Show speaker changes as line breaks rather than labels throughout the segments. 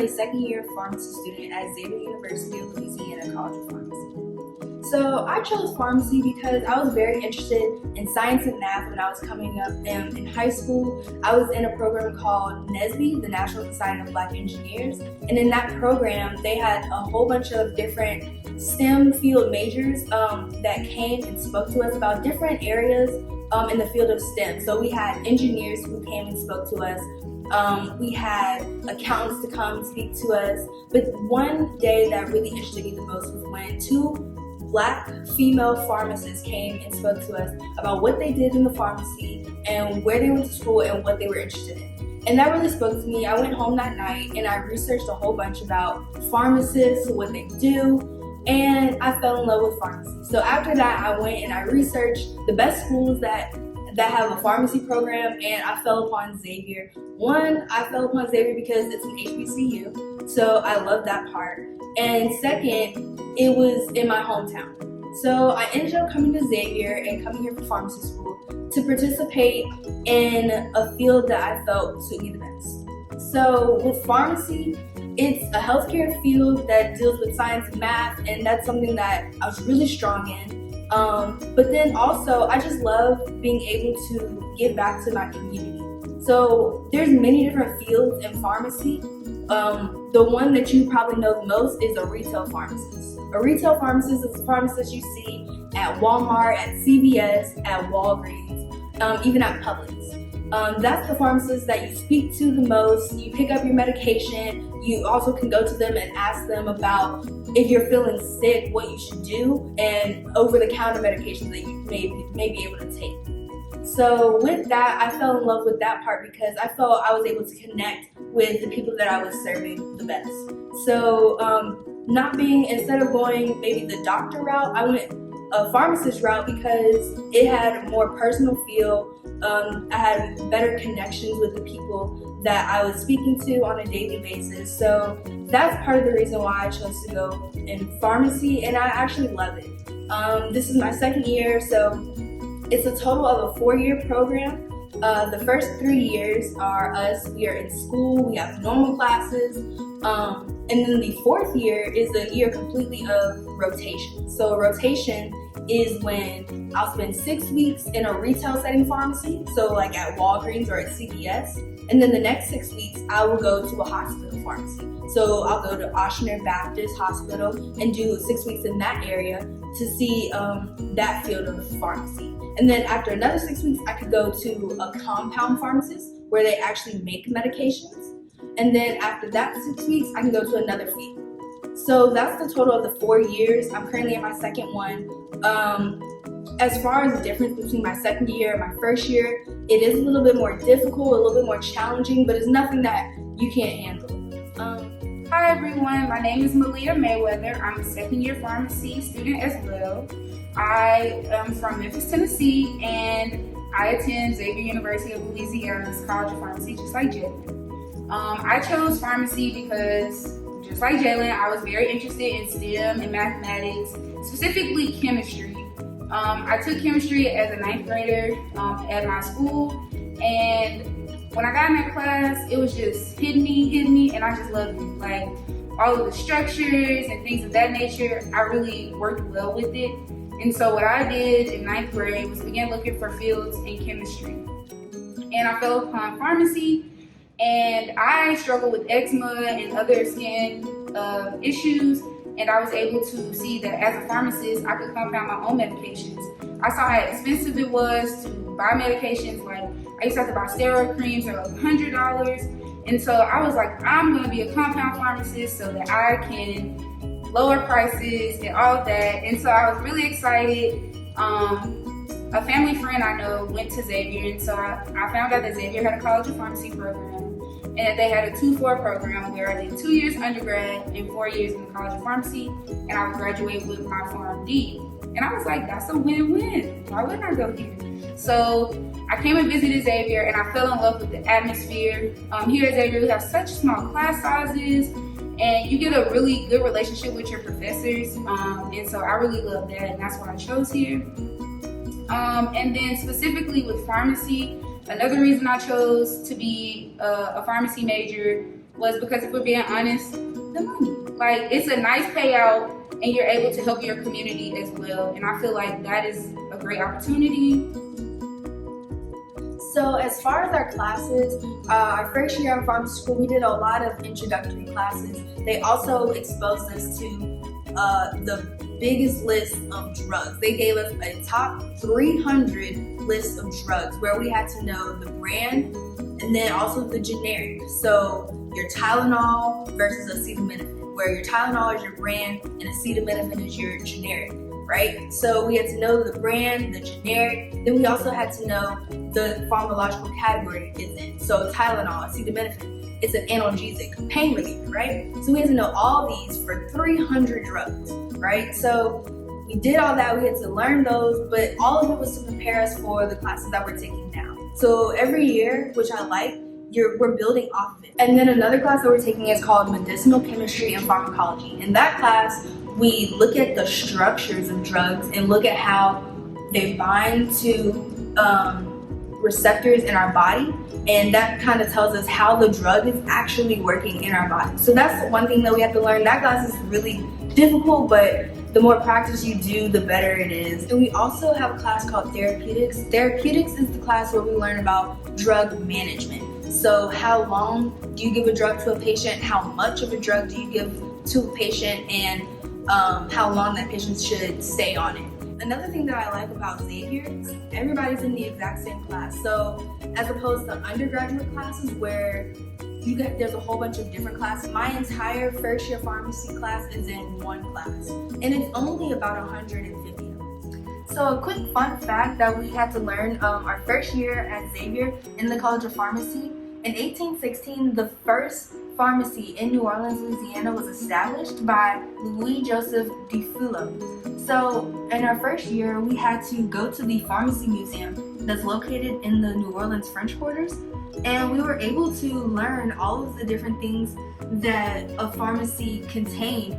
a second-year pharmacy student at Xavier University of Louisiana College of Pharmacy. So I chose pharmacy because I was very interested in science and math when I was coming up in high school. I was in a program called NSBE, the National Society of Black Engineers, and in that program they had a whole bunch of different STEM field majors that came and spoke to us about different areas in the field of STEM. So we had engineers who came and spoke to us. We had accountants to come speak to us. But one day that really interested me the most was when two Black female pharmacists came and spoke to us about what they did in the pharmacy and where they went to school and what they were interested in. And that really spoke to me. I went home that night and I researched a whole bunch about pharmacists, what they do, and I fell in love with pharmacy. So after that, I went and I researched the best schools that have a pharmacy program, and I fell upon Xavier. One, I fell upon Xavier because it's an HBCU, so I love that part. And second, it was in my hometown. So I ended up coming to Xavier and coming here for pharmacy school to participate in a field that I felt suited me the best. So with pharmacy, it's a healthcare field that deals with science and math, and that's something that I was really strong in. But then also, I just love being able to give back to my community. So there's many different fields in pharmacy. The one that you probably know the most is a retail pharmacist. A retail pharmacist is a pharmacist you see at Walmart, at CVS, at Walgreens, even at Publix. That's the pharmacist that you speak to the most. You pick up your medication. You also can go to them and ask them about if you're feeling sick, what you should do, and over-the-counter medications that you may be able to take. So with that, I fell in love with that part because I felt I was able to connect with the people that I was serving the best. So instead of going maybe the doctor route, I went a pharmacist route because it had a more personal feel. I had better connections with the people that I was speaking to on a daily basis. So that's part of the reason why I chose to go in pharmacy, and I actually love it. This is my second year, so it's a total of a 4-year program. The first 3 years we are in school, we have normal classes, and then the 4th year is a year completely of rotation. So rotation is when I'll spend 6 weeks in a retail setting pharmacy, so like at Walgreens or at CVS, and then the next 6 weeks I will go to a hospital pharmacy. So I'll go to Oshner Baptist Hospital and do 6 weeks in that area to see that field of pharmacy. And then after another 6 weeks, I could go to a compound pharmacist where they actually make medications. And then after that 6 weeks, I can go to another field. So that's the total of the 4 years. I'm currently in my second one. As far as the difference between my second year and my first year, it is a little bit more difficult, a little bit more challenging, but it's nothing that you can't handle.
Hi everyone, my name is Malia Mayweather. I'm a second year pharmacy student as well. I am from Memphis, Tennessee, and I attend Xavier University of Louisiana's College of Pharmacy, just like Jalen. I chose pharmacy because, just like Jalen, I was very interested in STEM and mathematics, specifically chemistry. I took chemistry as a 9th grader at my school, and when I got in that class, it was just hitting me, and I just loved it. Like, all of the structures and things of that nature, I really worked well with it. And so what I did in 9th grade was begin looking for fields in chemistry. And I fell upon pharmacy, and I struggled with eczema and other skin issues, and I was able to see that as a pharmacist, I could compound my own medications. I saw how expensive it was to buy medications. Like, I used to have to buy steroid creams that were like $100. And so I was like, I'm gonna be a compound pharmacist so that I can lower prices and all of that. And so I was really excited. A family friend I know went to Xavier, and so I found out that Xavier had a College of Pharmacy program, and that they had a 2-4 program where I did 2 years undergrad and 4 years in the College of Pharmacy, and I would graduate with my PharmD. And I was like, that's a win-win. Why wouldn't I go here? So I came and visited Xavier, and I fell in love with the atmosphere. Here at Xavier, we have such small class sizes, and you get a really good relationship with your professors. And so I really love that, and that's why I chose here. And then specifically with pharmacy, another reason I chose to be a pharmacy major was because, if we're being honest, the money. Like, it's a nice payout and you're able to help your community as well. And I feel like that is a great opportunity.
So as far as our classes, our first year in pharmacy school, we did a lot of introductory classes. They also exposed us to the biggest list of drugs. They gave us a top 300 list of drugs where we had to know the brand and then also the generic. So your Tylenol versus acetaminophen, where your Tylenol is your brand and acetaminophen is your generic, right? So we had to know the brand, the generic, then we also had to know the pharmacological category it's in. So Tylenol, acetaminophen, it's an analgesic, pain reliever, right? So we had to know all these for 300 drugs, right? So we did all that, we had to learn those, but all of it was to prepare us for the classes that we're taking now. So every year, which I like, we're building off of it. And then another class that we're taking is called Medicinal Chemistry and Pharmacology. In that class, we look at the structures of drugs and look at how they bind to receptors in our body, and that kind of tells us how the drug is actually working in our body. So that's one thing that we have to learn. That class is really difficult, but the more practice you do, the better it is. And we also have a class called Therapeutics. Therapeutics is the class where we learn about drug management. So how long do you give a drug to a patient? How much of a drug do you give to a patient? And how long that patient should stay on it. Another thing that I like about Xavier is everybody's in the exact same class. So as opposed to undergraduate classes where there's a whole bunch of different classes, my entire first year pharmacy class is in one class. And it's only about 150 of us. So a quick fun fact that we had to learn our first year at Xavier in the College of Pharmacy. In 1816, the first pharmacy in New Orleans, Louisiana was established by Louis Joseph de Fulop. So in our first year, we had to go to the pharmacy museum that's located in the New Orleans French Quarters, and we were able to learn all of the different things that a pharmacy contained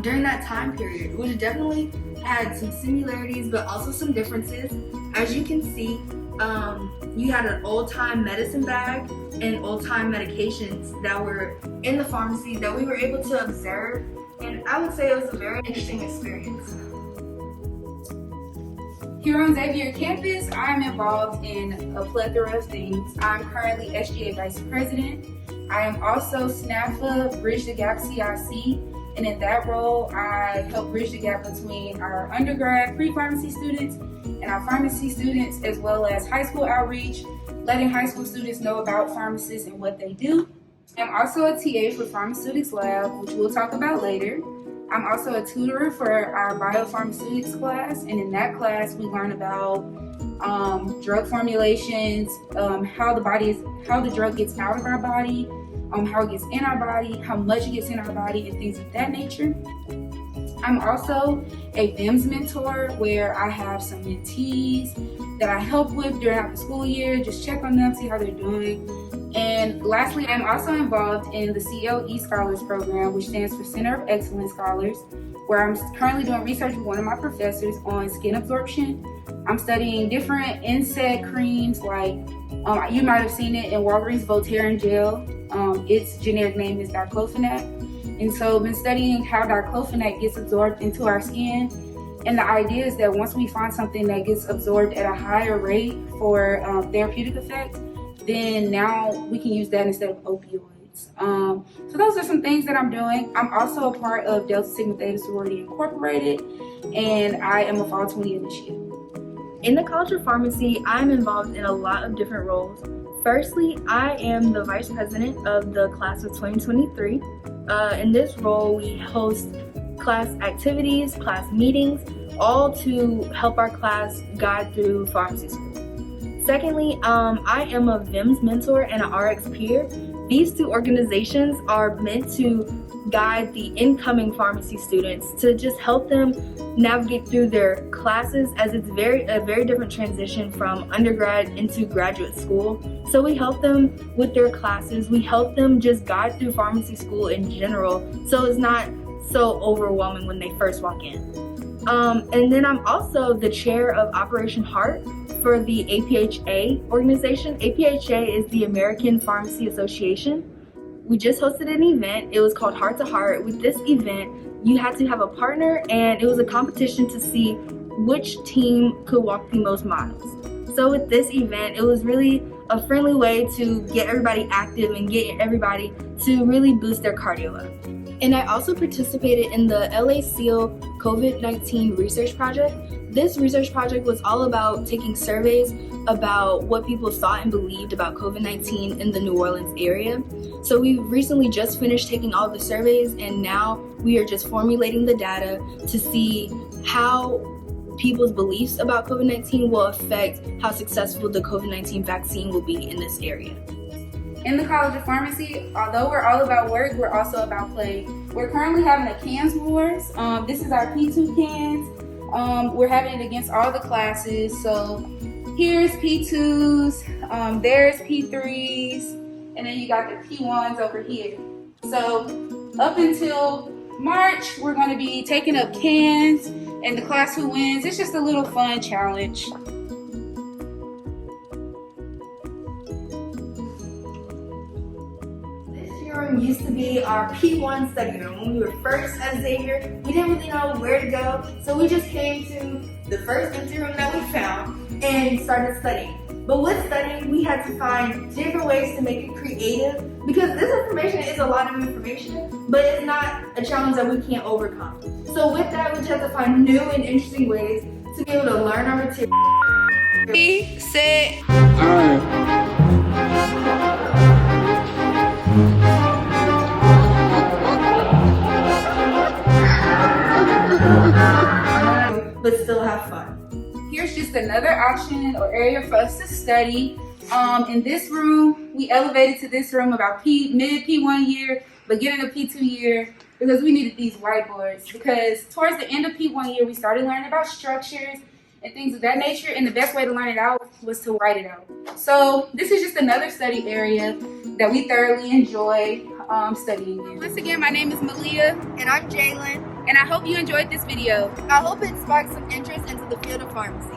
during that time period, which definitely had some similarities but also some differences. As you can see, you had an old-time medicine bag and old-time medications that were in the pharmacy that we were able to observe, and I would say it was a very interesting experience.
Here on Xavier campus, I'm involved in a plethora of things. I'm currently SGA Vice President. I am also SNAFA Bridge the Gap CIC, and in that role, I help bridge the gap between our undergrad pre-pharmacy students and our pharmacy students, as well as high school outreach, letting high school students know about pharmacists and what they do. I'm also a TA for Pharmaceutics Lab, which we'll talk about later. I'm also a tutor for our biopharmaceutics class, and in that class we learn about drug formulations, how the drug gets out of our body, how it gets in our body, how much it gets in our body, and things of that nature. I'm also a VIMS mentor, where I have some mentees that I help with during the school year, just check on them, see how they're doing. And lastly, I'm also involved in the CLE Scholars Program, which stands for Center of Excellence Scholars, where I'm currently doing research with one of my professors on skin absorption. I'm studying different insect creams, like you might have seen it in Walgreens Voltaren gel. Its generic name is diclofenac. And so I've been studying how diclofenac gets absorbed into our skin. And the idea is that once we find something that gets absorbed at a higher rate for therapeutic effect, then now we can use that instead of opioids. So those are some things that I'm doing. I'm also a part of Delta Sigma Theta Sorority Incorporated, and I am a Fall 20 initiate.
In the College of Pharmacy, I'm involved in a lot of different roles. Firstly, I am the Vice President of the class of 2023. In this role, we host class activities, class meetings, all to help our class guide through pharmacy school. Secondly, I am a VIMS mentor and an RX peer. These two organizations are meant to guide the incoming pharmacy students to just help them navigate through their classes, as it's a very different transition from undergrad into graduate school. So we help them with their classes. We help them just guide through pharmacy school in general, so it's not so overwhelming when they first walk in. And then I'm also the chair of Operation Heart for the APHA organization. APHA is the American Pharmacy Association. we just hosted an event. It was called Heart to Heart. With this event, you had to have a partner, and it was a competition to see which team could walk the most miles. So with this event, it was really a friendly way to get everybody active and get everybody to really boost their cardio up. And I also participated in the LA SEAL COVID-19 research project. This research project was all about taking surveys about what people thought and believed about COVID-19 in the New Orleans area. So we recently just finished taking all the surveys, and now we are just formulating the data to see how people's beliefs about COVID-19 will affect how successful the COVID-19 vaccine will be in this area.
In the College of Pharmacy, although we're all about work, we're also about play. We're currently having a cans wars. This is our P2 cans. We're having it against all the classes. So here's P2s, there's P3s, and then you got the P1s over here. So up until March, we're going to be taking up cans, and the class who wins, it's just a little fun challenge.
Room used to be our P1 study room. When we were first at Xavier, we didn't really know where to go, so we just came to the first empty room that we found and started studying. But with studying, we had to find different ways to make it creative, because this information is a lot of information, but it's not a challenge that we can't overcome. So with that, we just have to find new and interesting ways to be able to learn our material.
Ready, set,
but still have fun.
Here's just another option or area for us to study. In this room, we elevated to this room about mid P1 year, beginning of P2 year, because we needed these whiteboards. Because towards the end of P1 year, we started learning about structures and things of that nature, and the best way to learn it out was to write it out. So this is just another study area that we thoroughly enjoy studying in. Once again, my name is Malia.
And I'm Jalen.
And I hope you enjoyed this video.
I hope it sparked some interest into the field of pharmacy.